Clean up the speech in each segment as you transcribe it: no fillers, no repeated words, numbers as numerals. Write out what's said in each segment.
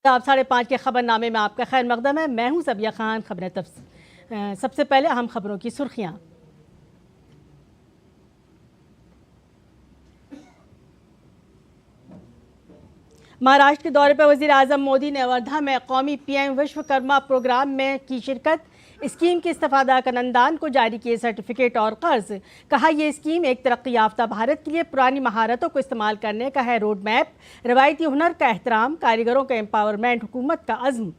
आप 5:30 के खबरनामे में आपका खैर मकदम है। मैं हूं सबिया खान। सबसे पहले अहम खबरों की सुर्खियां। महाराष्ट्र के दौरे पर वजीर आजम मोदी ने वर्धा में कौमी पीएम विश्वकर्मा प्रोग्राम में की शिरकत। स्कीम के इस्तेफादा कंदान को जारी किए सर्टिफिकेट और कर्ज। कहा यह स्कीम एक तरक्की याफ्ता भारत के लिए पुरानी महारतों को इस्तेमाल करने का है रोड मैप। रवायती हुनर का एहतराम, कारीगरों का एम्पावरमेंट हुकूमत का अज़्म।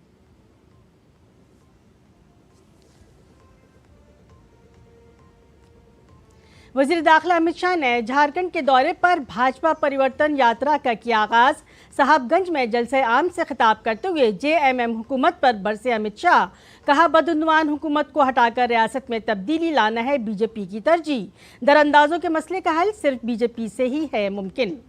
वजीर दाखिला अमित शाह ने झारखंड के दौरे पर भाजपा परिवर्तन यात्रा का किया आगाज। साहबगंज में जलसे आम से खिताब करते हुए जेएमएम हुकूमत पर बरसे अमित शाह। कहा बदउनवान हुकूमत को हटाकर रियासत में तब्दीली लाना है बीजेपी की तरजीह। दरअंदाजों के मसले का हल सिर्फ बीजेपी से ही है मुमकिन।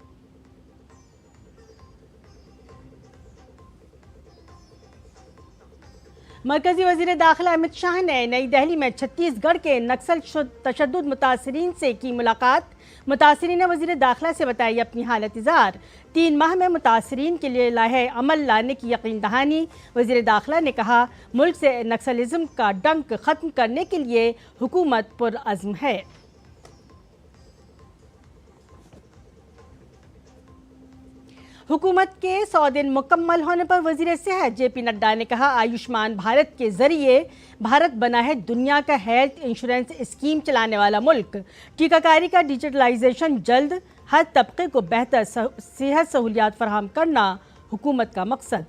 मरकजी वजीर दाखिला अमित शाह ने नई दिल्ली में छत्तीसगढ़ के नक्सल तशद्दुद मुतासरीन से की मुलाकात। मुतासरीन ने वजीर दाखिला से बताई अपनी हालत इज़हार। 3 माह में मुतासरीन के लिए लाहे अमल लाने की यकीन दहानी। वजीर दाखिला ने कहा मुल्क से नक्सलिज्म का डंक खत्म करने के लिए हुकूमत पुरअज़्म है। हुकूमत के 100 दिन मुकम्मल होने पर वजीर सेहत जेपी नड्डा ने कहा आयुष्मान भारत के जरिए भारत बना है दुनिया का हेल्थ इंश्योरेंस स्कीम चलाने वाला मुल्क। टीकाकारी का डिजिटलाइजेशन जल्द, हर तबके को बेहतर सेहत सहूलियात फराहम करना हुकूमत का मकसद।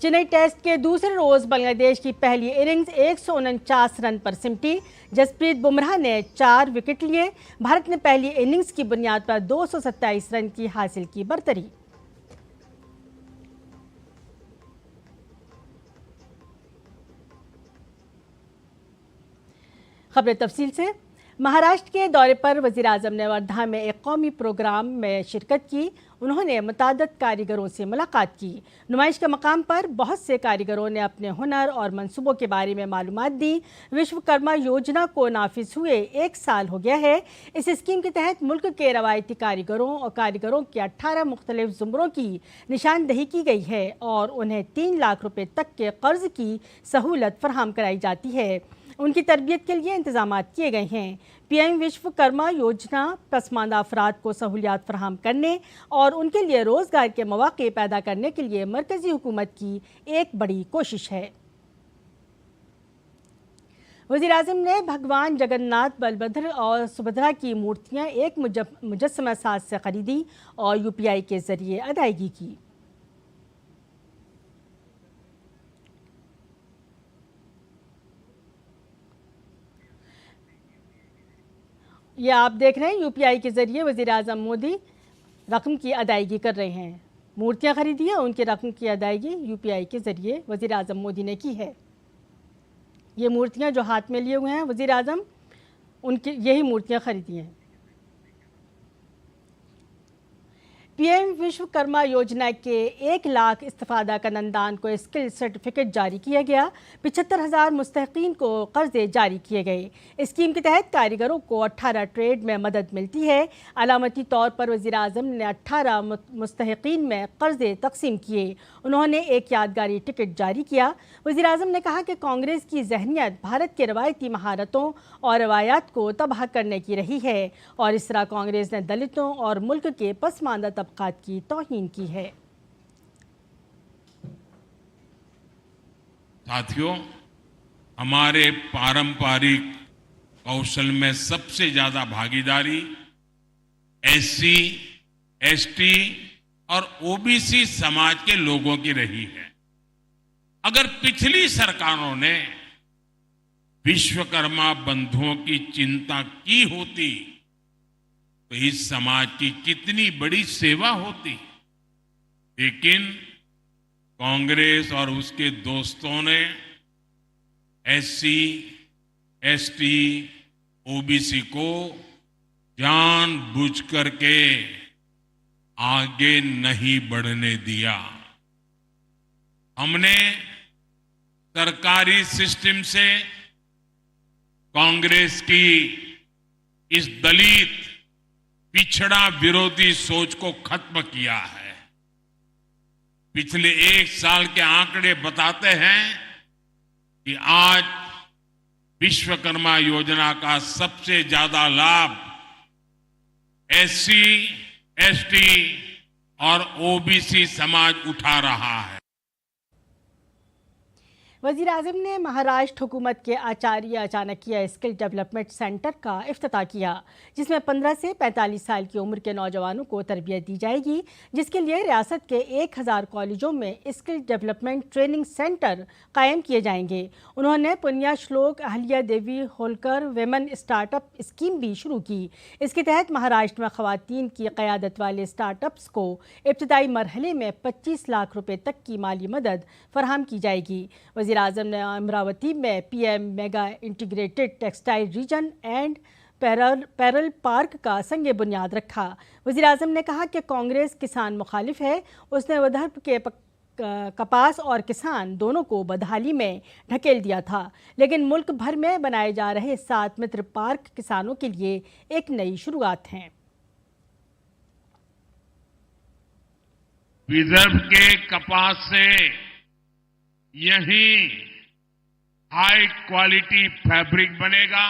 चेन्नई टेस्ट के दूसरे रोज बांग्लादेश की पहली इनिंग्स 149 रन पर सिमटी। जसप्रीत बुमराह ने 4 विकेट लिए। भारत ने पहली इनिंग्स की बुनियाद पर 227 रन की हासिल की बरतरी। खबरें तफसील से। महाराष्ट्र के दौरे पर वजीर आजम ने वर्धा में एक कौमी प्रोग्राम में शिरकत की। उन्होंने मुताद्दद कारीगरों से मुलाकात की। नुमाइश के मकाम पर बहुत से कारीगरों ने अपने हुनर और मंसूबों के बारे में मालूमात दी। विश्वकर्मा योजना को नाफिज हुए 1 साल हो गया है। इस स्कीम के तहत मुल्क के रवायती कारीगरों और कारीगरों के 18 मुख्तलिफ ज़ुमरों की निशानदही की गई है और उन्हें 3 लाख रुपए तक के कर्ज की सहूलत फराहम कराई जाती है। उनकी तरबियत के लिए इंतजाम किए गए हैं। पीएम विश्वकर्मा योजना पसमानदा अफराद को सहूलियात फराहम करने और उनके लिए रोज़गार के मौके पैदा करने के लिए मरकजी हुकूमत की एक बड़ी कोशिश है। वज़ीर आज़म ने भगवान जगन्नाथ, बलभद्र और सुभद्रा की मूर्तियां एक मुजस्समा साज से खरीदी और यूपीआई के जरिए अदायगी की। ये आप देख रहे हैं यूपीआई के ज़रिए वज़ीर आज़म मोदी रकम की अदायगी कर रहे हैं। मूर्तियां खरीदी है, उनकी रकम की अदायगी यूपीआई के ज़रिए वज़ीर आज़म मोदी ने की है। ये मूर्तियां जो हाथ में लिए हुए हैं वज़ीर आज़म, उनकी यही मूर्तियां खरीदी हैं। पीएम विश्वकर्मा योजना के 1 लाख इस्तेफादा कंदान को स्किल सर्टिफिकेट जारी किया गया। 75,000 मुस्तहिकीन को कर्जे जारी किए गए। स्कीम के तहत कारीगरों को 18 ट्रेड में मदद मिलती है। अलामती तौर पर वज़ीर आज़म ने 18 मुस्तहिकीन में कर्जे तकसीम किए। उन्होंने एक यादगारी टिकट जारी किया। वज़ीर आज़म ने कहा कि कांग्रेस की जहनीत भारत के रवायती महारतों और रवायात को तबाह करने की रही है और इस तरह कांग्रेस ने दलितों और मुल्क के पसमानदा तबकात की तौहीन की है। साथियों, हमारे पारंपरिक कौशल में सबसे ज्यादा भागीदारी एससी, एसटी और ओबीसी समाज के लोगों की रही है। अगर पिछली सरकारों ने विश्वकर्मा बंधुओं की चिंता की होती तो इस समाज की कितनी बड़ी सेवा होती। लेकिन कांग्रेस और उसके दोस्तों ने एससी, एसटी, ओबीसी को जानबूझ करके आगे नहीं बढ़ने दिया। हमने सरकारी सिस्टम से कांग्रेस की इस दलित, पिछड़ा विरोधी सोच को खत्म किया है। पिछले 1 साल के आंकड़े बताते हैं कि आज विश्वकर्मा योजना का सबसे ज्यादा लाभ एससी, एसटी और ओबीसी समाज उठा रहा है। वजीर आजम ने महाराष्ट्र हुकूमत के आचार्य चाणक्य स्किल डेवलपमेंट सेंटर का इफ्तिताह किया, जिसमें 15 से 45 साल की उम्र के नौजवानों को तरबियत दी जाएगी, जिसके लिए रियासत के 1000 कॉलेजों में स्किल डेवलपमेंट ट्रेनिंग सेंटर कायम किए जाएंगे। उन्होंने पुण्या श्लोक अहल्या देवी होलकर वेमन स्टार्टअप स्कीम भी शुरू की। इसके तहत महाराष्ट्र में खवातीन की क़यादत वाले स्टार्टअप्स को इब्तदाई मरहले में 25 लाख रुपए तक की माली मदद फराहम की जाएगी। वज़ीर आज़म ने अमरावती में PM mega integrated textile reason and parallel park का संग बुनियाद रखा। वज़ीर आज़म ने कहा कि कांग्रेस किसान मुखालिफ है। उसने विदर्भ के कपास और किसान दोनों को बदहाली में ढकेल दिया था, लेकिन मुल्क भर में बनाए जा रहे 7 मित्र पार्क किसानों के लिए एक नई शुरुआत हैं। विदर्भ के कपास से यही हाई क्वालिटी फैब्रिक बनेगा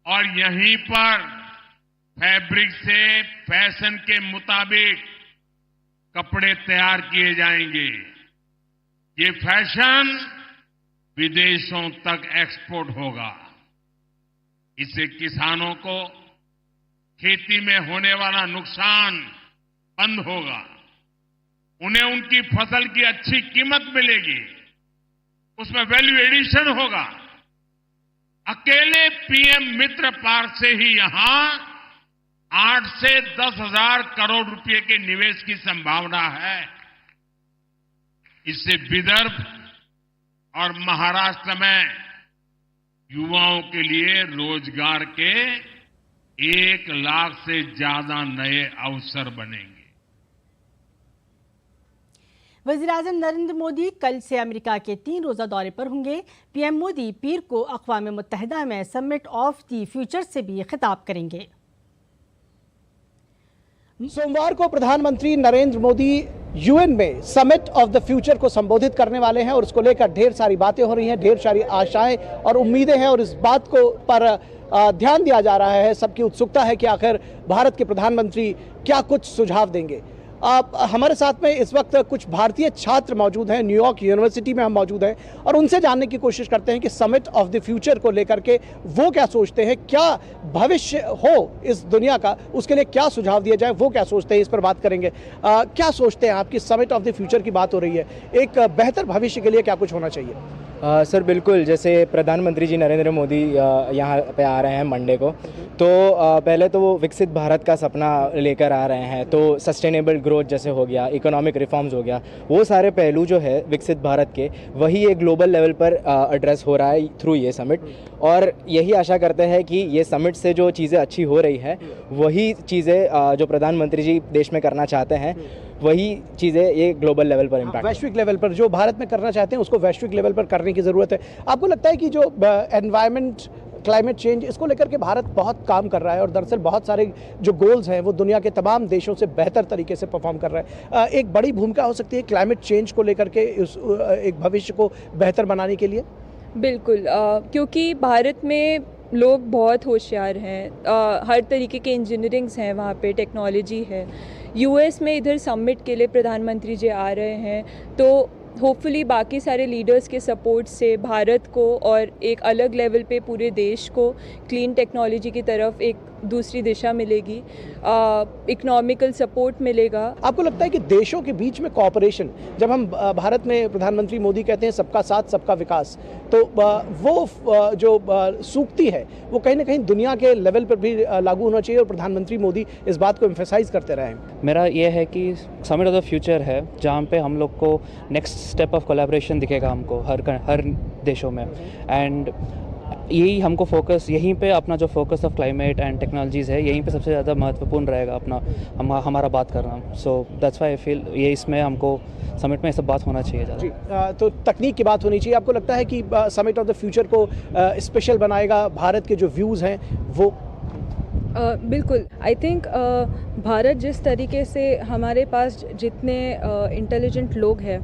और यहीं पर फैब्रिक से फैशन के मुताबिक कपड़े तैयार किए जाएंगे। ये फैशन विदेशों तक एक्सपोर्ट होगा। इससे किसानों को खेती में होने वाला नुकसान बंद होगा, उन्हें उनकी फसल की अच्छी कीमत मिलेगी, उसमें वैल्यू एडिशन होगा। अकेले पीएम मित्र पार्क से ही यहां 8 से 10 हजार करोड़ रुपए के निवेश की संभावना है। इससे विदर्भ और महाराष्ट्र में युवाओं के लिए रोजगार के 1 लाख से ज्यादा नए अवसर बनेंगे। वज़ीर-ए-आज़म नरेंद्र मोदी कल से अमेरिका के 3 रोज़ा दौरे पर होंगे। पीएम मोदी पीर को अक़वाम मुत्तहिदा में समिट ऑफ द फ्यूचर से भी खिताब करेंगे। सोमवार को प्रधानमंत्री नरेंद्र मोदी यूएन में समिट ऑफ द फ्यूचर को संबोधित करने वाले हैं और उसको लेकर ढेर सारी बातें हो रही हैं, ढेर सारी आशाएं और उम्मीदें हैं और इस बात को पर ध्यान दिया जा रहा है। सबकी उत्सुकता है कि आखिर भारत के प्रधानमंत्री क्या कुछ सुझाव देंगे। हमारे साथ में इस वक्त कुछ भारतीय छात्र मौजूद हैं, न्यूयॉर्क यूनिवर्सिटी में हम मौजूद हैं और उनसे जानने की कोशिश करते हैं कि समिट ऑफ द फ्यूचर को लेकर के वो क्या सोचते हैं, क्या भविष्य हो इस दुनिया का, उसके लिए क्या सुझाव दिया जाए, वो क्या सोचते हैं, इस पर बात करेंगे। क्या सोचते हैं आपकी समिट ऑफ द फ्यूचर की बात हो रही है, एक बेहतर भविष्य के लिए क्या कुछ होना चाहिए? सर बिल्कुल, जैसे प्रधानमंत्री जी नरेंद्र मोदी यहाँ पे आ रहे हैं मंडे को, तो पहले तो वो विकसित भारत का सपना लेकर आ रहे हैं। तो सस्टेनेबल ग्रोथ जैसे हो गया, इकोनॉमिक रिफॉर्म्स हो गया, वो सारे पहलू जो है विकसित भारत के, वही एक ग्लोबल लेवल पर एड्रेस हो रहा है थ्रू ये समिट। और यही आशा करते हैं कि ये समिट से जो चीज़ें अच्छी हो रही है, वही चीज़ें जो प्रधानमंत्री जी देश में करना चाहते हैं, वही चीज़ें ये ग्लोबल लेवल पर इम्पैक्ट, वैश्विक लेवल पर जो भारत में करना चाहते हैं उसको वैश्विक लेवल पर करने की ज़रूरत है। आपको लगता है कि जो एनवायरनमेंट, क्लाइमेट चेंज, इसको लेकर के भारत बहुत काम कर रहा है और दरअसल बहुत सारे जो गोल्स हैं वो दुनिया के तमाम देशों से बेहतर तरीके से परफॉर्म कर रहा है। एक बड़ी भूमिका हो सकती है क्लाइमेट चेंज को लेकर के उस एक भविष्य को बेहतर बनाने के लिए? बिल्कुल, क्योंकि भारत में लोग बहुत होशियार हैं, हर तरीके के इंजीनियरिंग्स हैं, वहाँ पे टेक्नोलॉजी है। यूएस में इधर समिट के लिए प्रधानमंत्री जी आ रहे हैं, तो होपफुली बाकी सारे लीडर्स के सपोर्ट से भारत को और एक अलग लेवल पे पूरे देश को क्लीन टेक्नोलॉजी की तरफ एक दूसरी दिशा मिलेगी, इकोनॉमिकल सपोर्ट मिलेगा। आपको लगता है कि देशों के बीच में कोऑपरेशन, जब हम भारत में प्रधानमंत्री मोदी कहते हैं सबका साथ सबका विकास, तो वो जो सूक्ति है वो कहीं ना कहीं दुनिया के लेवल पर भी लागू होना चाहिए और प्रधानमंत्री मोदी इस बात को एम्फेसाइज करते रहे हैं? मेरा ये है कि समिट ऑफ द फ्यूचर है जहाँ पे हम लोग को नेक्स्ट स्टेप ऑफ कोलैबोरेशन दिखेगा हमको हर देशों में, एंड यही हमको फोकस, यहीं पे अपना जो focus of climate and technologies है, यहीं पे सबसे ज़्यादा महत्वपूर्ण रहेगा अपना हमारा बात करना। So that's why I feel ये इसमें हमको समिट में सब बात होना चाहिए ज़्यादा। जी, तो तकनीक की बात होनी चाहिए। आपको लगता है कि समिट ऑफ द फ्यूचर को स्पेशल बनाएगा, भारत के जो व्यूज़ हैं वो? बिल्कुल। आई थिंक भारत जिस तरीके से हमारे पास जितने इंटेलिजेंट लोग हैं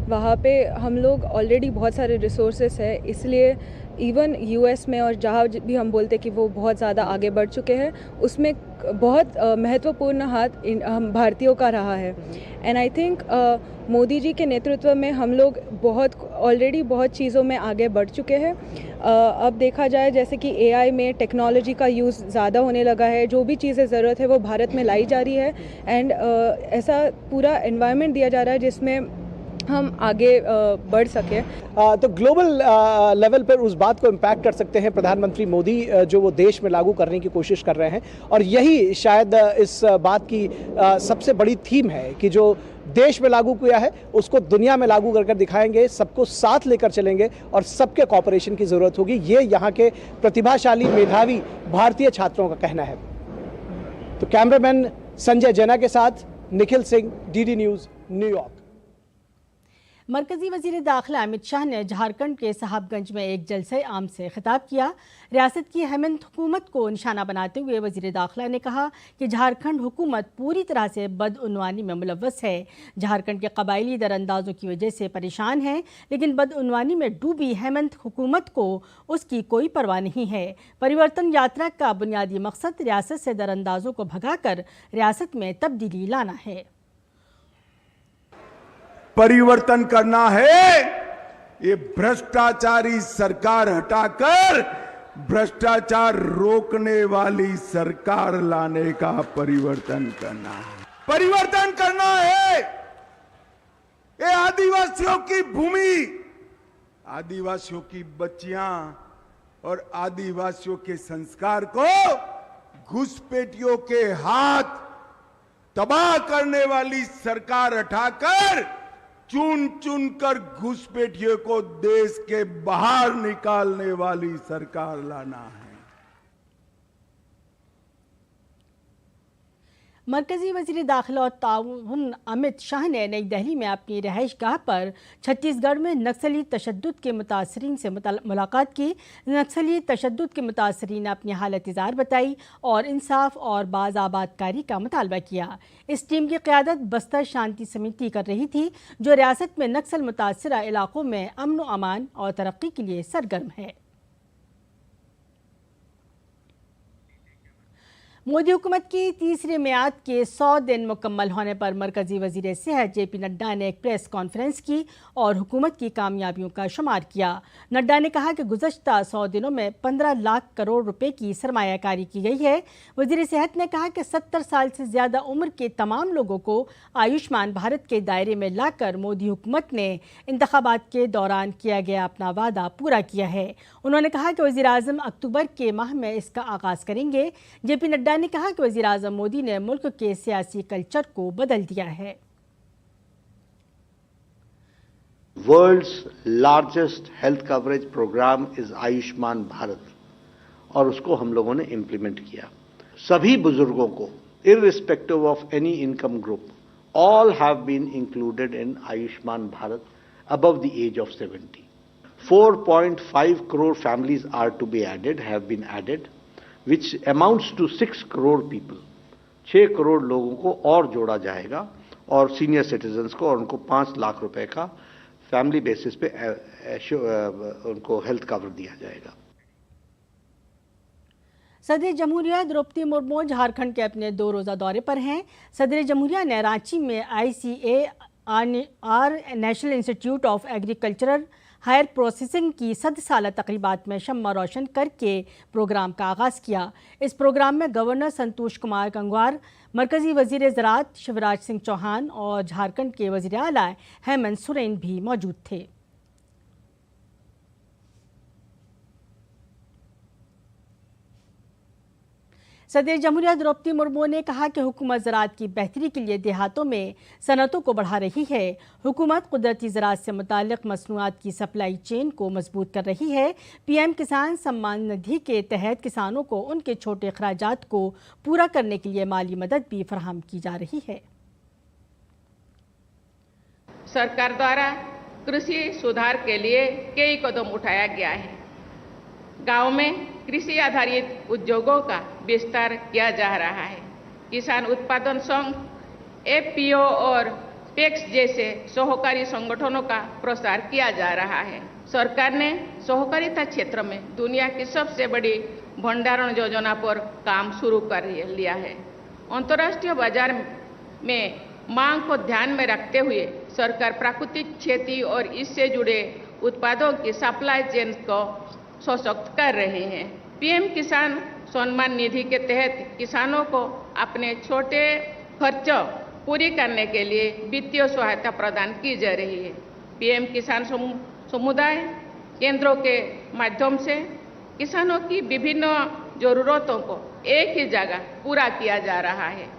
वहाँ पे हम लोग ऑलरेडी बहुत सारे रिसोर्सेस है, इसलिए इवन यूएस में और जहाँ भी हम बोलते हैं कि वो बहुत ज़्यादा आगे बढ़ चुके हैं, उसमें बहुत महत्वपूर्ण हाथ हम भारतीयों का रहा है। And I think Modi ji के नेतृत्व में हम लोग ऑलरेडी बहुत चीज़ों में आगे बढ़ चुके हैं। अब देखा जाए जैसे कि एआई में टेक्नोलॉजी का यूज़ ज़्यादा होने लगा है, जो भी चीज़ें ज़रूरत है वो भारत में लाई जा रही है। एंड ऐसा पूरा एनवायरनमेंट दिया जा रहा है जिसमें हम आगे बढ़ सके। तो ग्लोबल लेवल पर उस बात को इम्पैक्ट कर सकते हैं प्रधानमंत्री मोदी जो वो देश में लागू करने की कोशिश कर रहे हैं, और यही शायद इस बात की सबसे बड़ी थीम है कि जो देश में लागू किया है उसको दुनिया में लागू कर दिखाएंगे, सबको साथ लेकर चलेंगे और सबके कॉपरेशन की ज़रूरत होगी। ये यहाँ के प्रतिभाशाली मेधावी भारतीय छात्रों का कहना है। तो कैमरामैन संजय जैना के साथ Nikhil Singh, DD news, New York. मरकजी वजीर दाखिला अमित शाह ने झारखंड के साहबगंज में एक जलसे आम से खिताब किया। रियासत की हेमंत हुकूमत को निशाना बनाते हुए वजीर दाखिला ने कहा कि झारखंड हुकूमत पूरी तरह से बदउनवानी में मुलव्वस है। झारखंड के कबायली दरअंदाजों की वजह से परेशान हैं, लेकिन बदउनवानी में डूबी हेमंत हुकूमत को उसकी कोई परवाह नहीं है। परिवर्तन यात्रा का बुनियादी मकसद रियासत से दरअंदाजों को भगाकर रियासत में तब्दीली लाना है। परिवर्तन करना है, ये भ्रष्टाचारी सरकार हटाकर भ्रष्टाचार रोकने वाली सरकार लाने का परिवर्तन करना है। परिवर्तन करना है। ये आदिवासियों की भूमि, आदिवासियों की बच्चियां और आदिवासियों के संस्कार को घुसपैठियों के हाथ तबाह करने वाली सरकार हटाकर चुन चुन कर घुसपैठियों को देश के बाहर निकालने वाली सरकार लाना है। मरकजी वज़ीर दाखिला और ताउन अमित शाह ने नई दिल्ली में अपनी रहायशगाह पर छत्तीसगढ़ में नक्सली तशद्दुद के मुतासरीन से मुलाकात की। नक्सली तशद्दुद के मुतासरीन ने अपनी हालत इज़ार बताई और इंसाफ और बाज़ाबादकारी का मुतालबा किया। इस टीम की क़यादत बस्तर शांति समिति कर रही थी, जो रियासत में नक्सल मुतासरा इलाकों में अमन व अमान और तरक्की के लिए सरगर्म है। मोदी हुकूमत की तीसरी मियाद के 100 दिन मुकम्मल होने पर मरकजी वजीर सेहत जेपी नड्डा ने एक प्रेस कॉन्फ्रेंस की और हुकूमत की कामयाबियों का शुमार किया। नड्डा ने कहा कि गुज़श्ता 100 दिनों में 15 लाख करोड़ रुपए की सरमायाकारी की गई है। वजीर सेहत ने कहा कि 70 साल से ज़्यादा उम्र के तमाम लोगों को आयुष्मान भारत के दायरे में लाकर मोदी हुकूमत ने इंतखाबात के दौरान किया गया अपना वादा पूरा किया है। उन्होंने कहा कि वज़ीर आज़म अक्टूबर के माह में इसका आगाज़ करेंगे। जेपी नड्डा ने कहा कि वज़ीर आज़म मोदी ने मुल्क के सियासी कल्चर को बदल दिया है। World's largest health coverage program is Ayushman Bharat, और उसको हम लोगों ने इम्प्लीमेंट किया। सभी बुजुर्गों को irrespective of any income group, all have been included in Ayushman Bharat above the age of 70. 4.5 crore families are to be added, have been added, which amounts to 6 crore people. 6 crore लोगों को और जोड़ा जाएगा और सीनियर सिटीजन्स को, और उनको 5 लाख रुपए का फैमिली बेसिस पे उनको हेल्थ कवर दिया जाएगा। सदर जमहूरिया द्रौपदी मुर्मू झारखंड के अपने 2 रोज़ा दौरे पर हैं। सदर जमहूरिया ने रांची में ICAR national institute of agricultural higher processing की 100 साला तकरीबात में शम्मा रोशन करके प्रोग्राम का आगाज़ किया। इस प्रोग्राम में गवर्नर संतोष कुमार गंगवार, मरकज़ी वज़ीर ज़राअत शिवराज सिंह चौहान और झारखंड के वज़ीर आला हेमंत सोरेन भी मौजूद थे। सदर जमहूरिया द्रौपदी मुर्मू ने कहा कि हुकूमत ज़राअत की बेहतरी के लिए देहातों में सनतों को बढ़ा रही है। हुकूमत कुदरती ज़राअत से मुताल्लिक़ मसनूआत की सप्लाई चेन को मजबूत कर रही है। PM किसान सम्मान निधि के तहत किसानों को उनके छोटे अखराजात को पूरा करने के लिए माली मदद भी फराहम की जा रही है। सरकार द्वारा कृषि सुधार के लिए कई कदम उठाया गया है। गांव में कृषि आधारित उद्योगों का विस्तार किया जा रहा है। किसान उत्पादन संघ, एफपीओ और पैक्स जैसे सहकारी संगठनों का प्रसार किया जा रहा है। सरकार ने सहकारिता क्षेत्र में दुनिया की सबसे बड़ी भंडारण योजना पर काम शुरू कर लिया है। अंतर्राष्ट्रीय बाजार में मांग को ध्यान में रखते हुए सरकार प्राकृतिक खेती और इससे जुड़े उत्पादों की सप्लाई चेन को सशक्त कर रही है। पीएम किसान सम्मान निधि के तहत किसानों को अपने छोटे खर्च पूरी करने के लिए वित्तीय सहायता प्रदान की जा रही है। पीएम किसान समुदाय केंद्रों के माध्यम से किसानों की विभिन्न जरूरतों को एक ही जगह पूरा किया जा रहा है।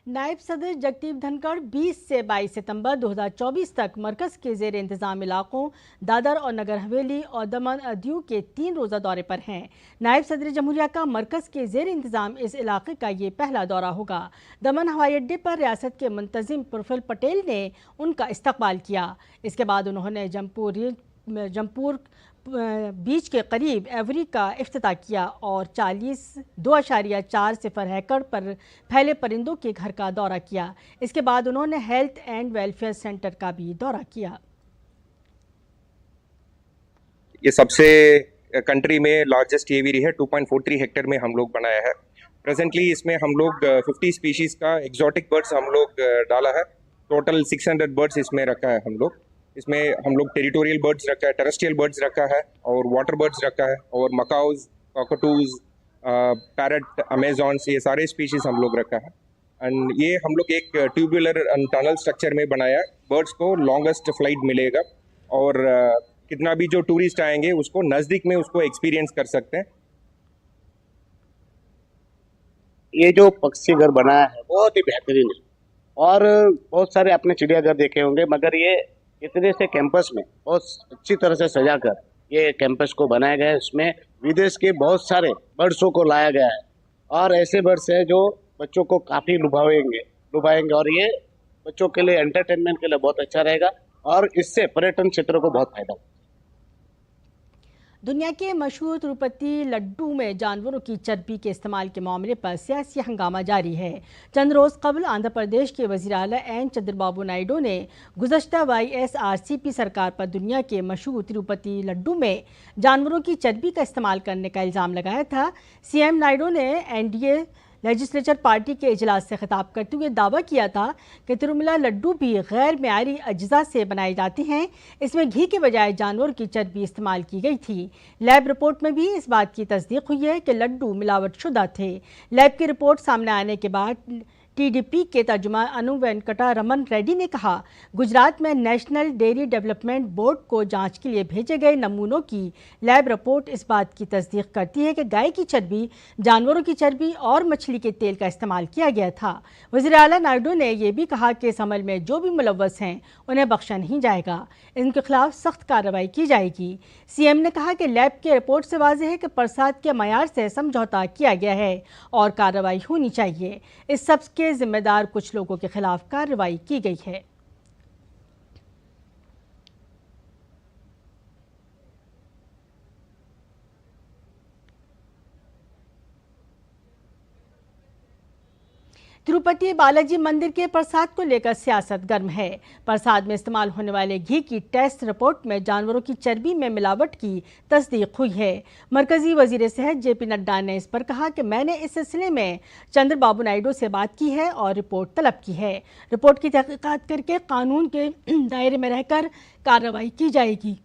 नायब सदर जगदीप धनखड़ 20 से 22 सितंबर 2024 तक मरकज के जेर इंतजाम इलाकों दादर और नगर हवेली और दमन दीव के 3 रोज़ा दौरे पर हैं। नायब सदर जमहूरिया का मरकज के जेर इंतजाम इस इलाके का ये पहला दौरा होगा। दमन हवाई अड्डे पर रियासत के मुंतजिम प्रफुल्ल पटेल ने उनका इस्तकबाल किया। इसके बाद उन्होंने जमपुर बीच के करीब एवरी का इफ्तिताह किया और 2.4 एकड़ पर फैले परिंदों के घर का दौरा किया। इसके बाद उन्होंने हेल्थ एंड वेलफेयर सेंटर का भी दौरा किया। ये सबसे कंट्री में लार्जेस्ट एवियरी है, 2.43 हेक्टेयर में हम लोग बनाया है। प्रेजेंटली इसमें हम लोग 50 स्पीशीज का एक्जॉटिक बर्ड्स हम लोग डाला है। टोटल 600 बर्ड्स इसमें रखा है हम लोग। इसमें हम लोग टेरिटोरियल बर्ड्स रखा है, टेरेस्ट्रियल बर्ड्स रखा है और वाटर बर्ड्स रखा है और मकाउज, कॉकटूज, पैरट, अमेजॉन्स, ये सारे स्पीशीज हम लोग रखा है। एंड ये हम लोग एक ट्यूबुलर टनल स्ट्रक्चर में बनाया है। बर्ड्स को लॉन्गेस्ट फ्लाइट मिलेगा और कितना भी जो टूरिस्ट आएंगे उसको नज़दीक में उसको एक्सपीरियंस कर सकते हैं। ये जो पक्षी घर बनाया है बहुत ही बेहतरीन है और बहुत सारे आपने चिड़ियाघर देखे होंगे, मगर ये इतने से कैंपस में बहुत अच्छी तरह से सजाकर ये कैंपस को बनाया गया है। इसमें विदेश के बहुत सारे बर्ड्सों को लाया गया है और ऐसे बर्ड्स हैं जो बच्चों को काफ़ी लुभाएंगे और ये बच्चों के लिए एंटरटेनमेंट के लिए बहुत अच्छा रहेगा और इससे पर्यटन क्षेत्रों को बहुत फायदा होगा। दुनिया के मशहूर तिरुपति लड्डू में जानवरों की चर्बी के इस्तेमाल के मामले पर सियासी हंगामा जारी है। चंद रोज़ कबल आंध्र प्रदेश के वज़ीर आला एन चंद्रबाबू नायडू ने गुज़श्ता YSRCP सरकार पर दुनिया के मशहूर तिरुपति लड्डू में जानवरों की चर्बी का इस्तेमाल करने का इल्ज़ाम लगाया था। सीएम नायडू ने NDA लेजिस्लेचर पार्टी के इजलास से खिताब करते हुए दावा किया था कि तिरुमला लड्डू भी गैर मेयारी अज्जा से बनाए जाते हैं। इसमें घी के बजाय जानवरों की चर्बी इस्तेमाल की गई थी। लैब रिपोर्ट में भी इस बात की तस्दीक हुई है कि लड्डू मिलावटशुदा थे। लैब की रिपोर्ट सामने आने के बाद TDP के तर्जुमा अनु वेंकटा रमन रेड्डी ने कहा, गुजरात में नेशनल डेयरी डेवलपमेंट बोर्ड को जांच के लिए भेजे गए नमूनों की लैब रिपोर्ट इस बात की तस्दीक करती है कि गाय की चर्बी, जानवरों की चर्बी और मछली के तेल का इस्तेमाल किया गया था। वज़ीर आला नायडू ने यह भी कहा कि इस अमल में जो भी मुलव्वस हैं उन्हें बख्शा नहीं जाएगा, इनके खिलाफ सख्त कार्रवाई की जाएगी। सीएम ने कहा कि लैब की रिपोर्ट से वाज़ेह है कि प्रसाद के मयार से समझौता किया गया है और कार्रवाई होनी चाहिए। इस सब के जिम्मेदार कुछ लोगों के खिलाफ कार्रवाई की गई है। तिरुपति बालाजी मंदिर के प्रसाद को लेकर सियासत गर्म है। प्रसाद में इस्तेमाल होने वाले घी की टेस्ट रिपोर्ट में जानवरों की चर्बी में मिलावट की तस्दीक हुई है। मरकजी वजीर सेहत JP नड्डा ने इस पर कहा कि मैंने इस सिलसिले में चंद्रबाबू नायडू से बात की है और रिपोर्ट तलब की है। रिपोर्ट की तहकीकात करके कानून के दायरे में रहकर कार्रवाई की जाएगी।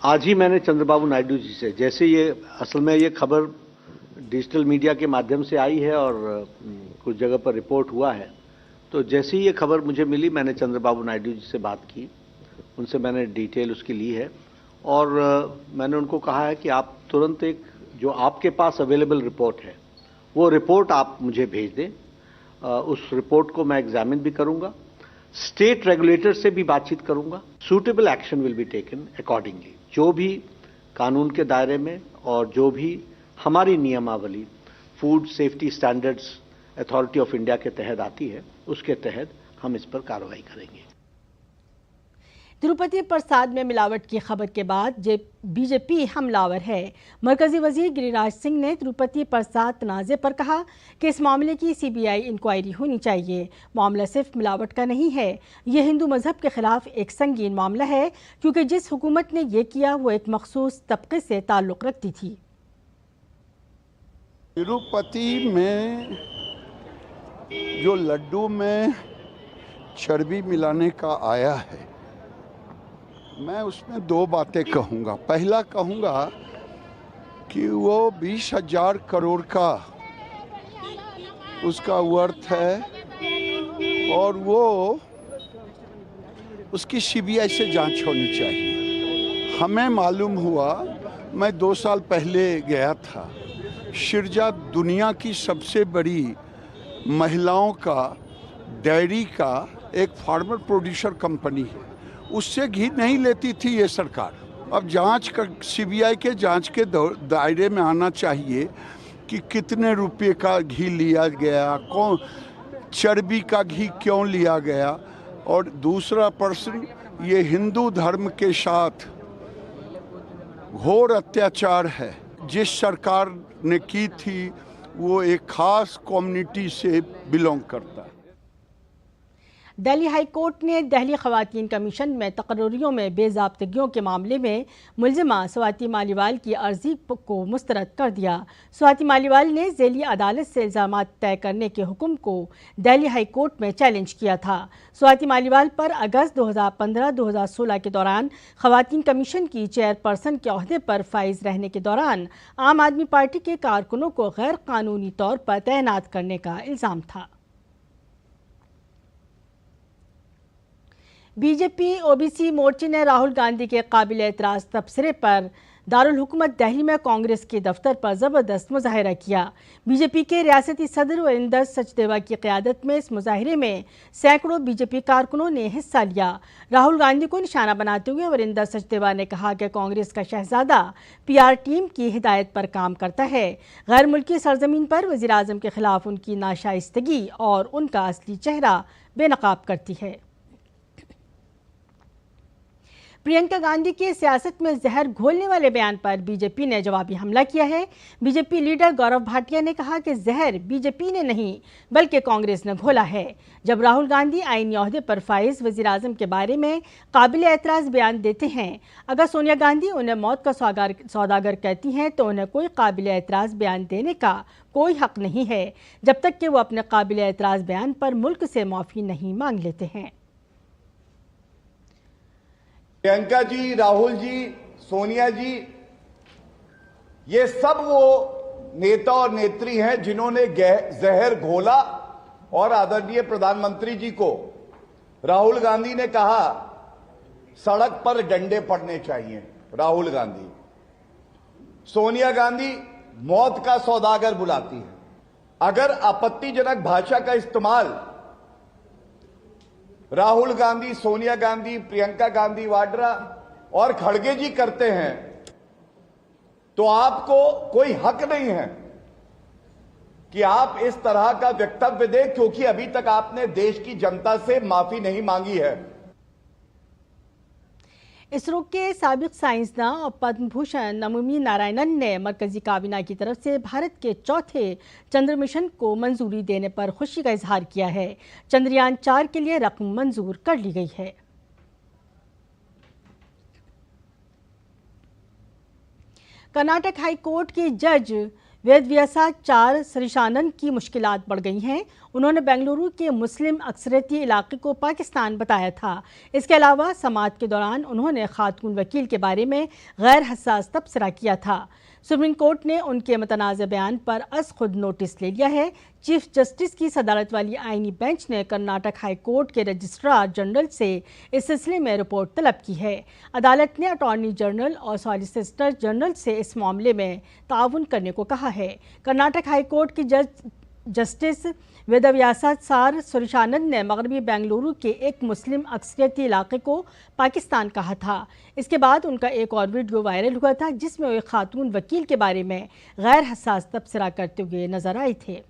आज ही मैंने चंद्रबाबू नायडू जी से, जैसे ये असल में ये खबर डिजिटल मीडिया के माध्यम से आई है और कुछ जगह पर रिपोर्ट हुआ है, तो जैसे ही ये खबर मुझे मिली मैंने चंद्रबाबू नायडू जी से बात की, उनसे मैंने डिटेल उसकी ली है और मैंने उनको कहा है कि आप तुरंत एक जो आपके पास अवेलेबल रिपोर्ट है वो रिपोर्ट आप मुझे भेज दें। उस रिपोर्ट को मैं एग्जामिन भी करूंगा, स्टेट रेगुलेटर से भी बातचीत करूंगा, suitable action will be taken accordingly. जो भी कानून के दायरे में और जो भी हमारी नियमावली food safety standards authority of India के तहत आती है उसके तहत हम इस पर कार्रवाई करेंगे। तिरुपति प्रसाद में मिलावट की खबर के बाद बीजेपी हमलावर है। मरकजी वजीर गिरिराज सिंह ने तिरुपति प्रसाद तनाज़े पर कहा कि इस मामले की सीबीआई इंक्वायरी होनी चाहिए। मामला सिर्फ मिलावट का नहीं है, ये हिंदू मजहब के खिलाफ एक संगीन मामला है, क्योंकि जिस हुकूमत ने ये किया वो एक मखसूस तबके से ताल्लुक़ रखती थी। तिरुपति में जो लड्डू में चर्बी मिलाने का आया है, मैं उसमें दो बातें कहूँगा। पहला कहूँगा कि वो 20,000 करोड़ का उसका वर्थ है और वो उसकी सीबीआई से जांच होनी चाहिए। हमें मालूम हुआ, मैं 2 साल पहले गया था, शिरजा दुनिया की सबसे बड़ी महिलाओं का डेयरी का एक फार्मर प्रोड्यूसर कंपनी है, उससे घी नहीं लेती थी ये सरकार। अब जांच का सीबीआई के जांच के दायरे में आना चाहिए कि कितने रुपए का घी लिया गया, कौन चर्बी का घी क्यों लिया गया। और दूसरा प्रश्न, ये हिंदू धर्म के साथ घोर अत्याचार है। जिस सरकार ने की थी वो एक खास कम्युनिटी से बिलोंग करता है। दिल्ली हाई कोर्ट ने दिल्ली खवातीन कमीशन में तकर्रियों में बेज़ाब्तगियों के मामले में मुलजिमा स्वाति मालीवाल की अर्जी को मुस्तरद कर दिया। स्वाति मालीवाल ने ज़ेली अदालत से इल्ज़ामात तय करने के हुक्म को दिल्ली हाई कोर्ट में चैलेंज किया था। स्वाति मालीवाल पर अगस्त 2015-2016 के दौरान खवातीन कमीशन की चेयरपर्सन के ओहदे पर फाइज रहने के दौरान आम आदमी पार्टी के कारकुनों को गैर कानूनी तौर पर तैनात करने का इल्ज़ाम था। बीजेपी ओबीसी मोर्चे ने राहुल गांधी के काबिल एतराज़ तबसरे पर दारुल हुकूमत दिल्ली में कांग्रेस के दफ्तर पर ज़बरदस्त मुजाहिरा किया। बीजेपी के रियासती सदर वरिंदर सचदेवा की क़यादत में इस मुजाहिरे में सैकड़ों बीजेपी कारकुनों ने हिस्सा लिया। राहुल गांधी को निशाना बनाते हुए वरिंदर सचदेवा ने कहा कि कांग्रेस का शहजादा पीआर टीम की हिदायत पर काम करता है। गैर मुल्की सरजमीन पर वज़ीर आज़म के खिलाफ उनकी नाशाइस्तगी और उनका असली चेहरा बेनकाब करती है। प्रियंका गांधी के सियासत में जहर घोलने वाले बयान पर बीजेपी ने जवाबी हमला किया है। बीजेपी लीडर गौरव भाटिया ने कहा कि जहर बीजेपी ने नहीं बल्कि कांग्रेस ने घोला है। जब राहुल गांधी आईनी ओहदे पर फाइज वज़ीर आज़म के बारे में काबिल एतराज़ बयान देते हैं, अगर सोनिया गांधी उन्हें मौत का सौदागर कहती हैं तो उन्हें कोई काबिल एतराज़ बयान देने का कोई हक नहीं है, जब तक कि वो अपने काबिल एतराज़ बयान पर मुल्क से माफ़ी नहीं मांग लेते हैं। प्रियंका जी, राहुल जी, सोनिया जी, ये सब वो नेता और नेत्री हैं जिन्होंने जहर घोला और आदरणीय प्रधानमंत्री जी को राहुल गांधी ने कहा सड़क पर डंडे पड़ने चाहिए। राहुल गांधी सोनिया गांधी मौत का सौदागर बुलाती है। अगर आपत्तिजनक भाषा का इस्तेमाल राहुल गांधी, सोनिया गांधी, प्रियंका गांधी वाड्रा और खड़गे जी करते हैं तो आपको कोई हक नहीं है कि आप इस तरह का वक्तव्य दें, क्योंकि अभी तक आपने देश की जनता से माफी नहीं मांगी है। इसरो के साबिक साइंसदान और पद्म भूषण नमोमी नारायणन ने मरकजी काबीना की तरफ से भारत के चौथे चंद्र मिशन को मंजूरी देने पर खुशी का इजहार किया है। चंद्रयान 4 के लिए रकम मंजूर कर ली गई है। कर्नाटक हाई कोर्ट के जज वेदव्यासाचार्य सरिशानन की मुश्किलात बढ़ गई हैं। उन्होंने बेंगलुरु के मुस्लिम अक्सरियती इलाके को पाकिस्तान बताया था। इसके अलावा समाअत के दौरान उन्होंने खातून वकील के बारे में गैर हसास तबसरा किया था। सुप्रीम कोर्ट ने उनके मुतनाज़ बयान पर अज़ खुद नोटिस ले लिया है। चीफ जस्टिस की सदारत वाली आईनी बेंच ने कर्नाटक हाई कोर्ट के रजिस्ट्रार जनरल से इस सिलसिले में रिपोर्ट तलब की है। अदालत ने अटॉर्नी जनरल और सॉलिसिटर जनरल से इस मामले में ताउन करने को कहा है। कर्नाटक हाई कोर्ट के जस्टिस वेदव्यासाचार्य सरिशानन ने मगरबी बेंगलुरु के एक मुस्लिम अक्सरियती इलाके को पाकिस्तान कहा था। इसके बाद उनका एक और वीडियो वायरल हुआ था जिसमें वो एक खातून वकील के बारे में गैर हसास तबसरा करते हुए नजर आए थे।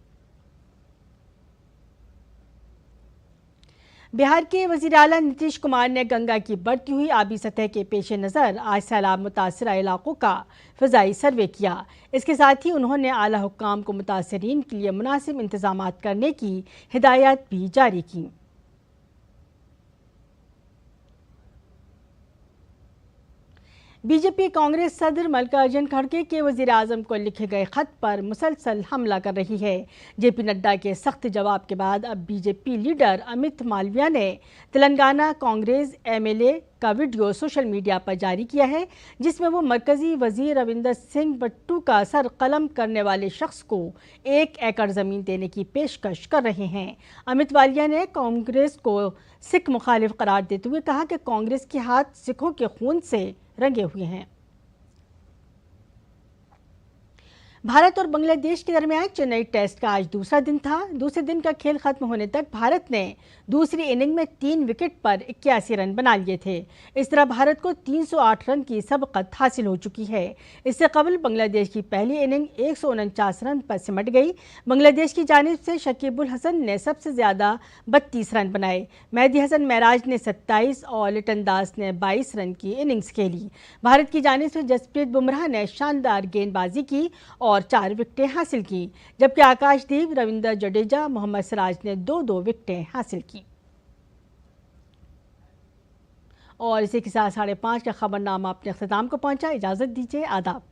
बिहार के वजीर आला नीतीश कुमार ने गंगा की बढ़ती हुई आबी सतह के पेश नज़र आज सैलाब मुतासरा इलाकों का फ़िज़ाई सर्वे किया। इसके साथ ही उन्होंने आला हुक्काम को मुतासरीन के लिए मुनासिब इंतज़ामात करने की हिदायत भी जारी की। बीजेपी कांग्रेस सदर मल्लिकार्जुन खड़गे के वजीर आजम को लिखे गए खत पर मुसलसल हमला कर रही है। जेपी नड्डा के सख्त जवाब के बाद अब बीजेपी लीडर अमित मालविया ने तेलंगाना कांग्रेस एमएलए का वीडियो सोशल मीडिया पर जारी किया है, जिसमें वो मरकजी वजीर रविंदर सिंह बट्टू का सर कलम करने वाले शख्स को 1 एकड़ ज़मीन देने की पेशकश कर रहे हैं। अमित मालविया ने कांग्रेस को सिख मुखालिफ करार देते हुए कहा कि कांग्रेस के हाथ सिखों के खून से रंगे हुए हैं। भारत और बांग्लादेश के दरमियान चेन्नई टेस्ट का आज दूसरा दिन था। दूसरे दिन का खेल खत्म होने तक भारत ने दूसरी इनिंग में 3 विकेट पर 81 रन बना लिए थे। इस तरह भारत को 308 रन की सबकत हासिल हो चुकी है। इससे कबल बांग्लादेश की पहली इनिंग 149 रन पर सिमट गई। बांग्लादेश की जानिब से शकीबुल हसन ने सबसे ज़्यादा 32 रन बनाए। मेहदी हसन महराज ने 27 और लिटन दास ने 22 रन की इनिंग्स खेली। भारत की जानिब से जसप्रीत बुमराह ने शानदार गेंदबाजी की और 4 विकेटें हासिल की, जबकि आकाशदीप, रविंद्र जडेजा, मोहम्मद सिराज ने 2-2 विकेटें हासिल की। और इसी के साथ 5:30 का खबरनामा अपने अख्ताम को पहुंचा। इजाज़त दीजिए, आदाब।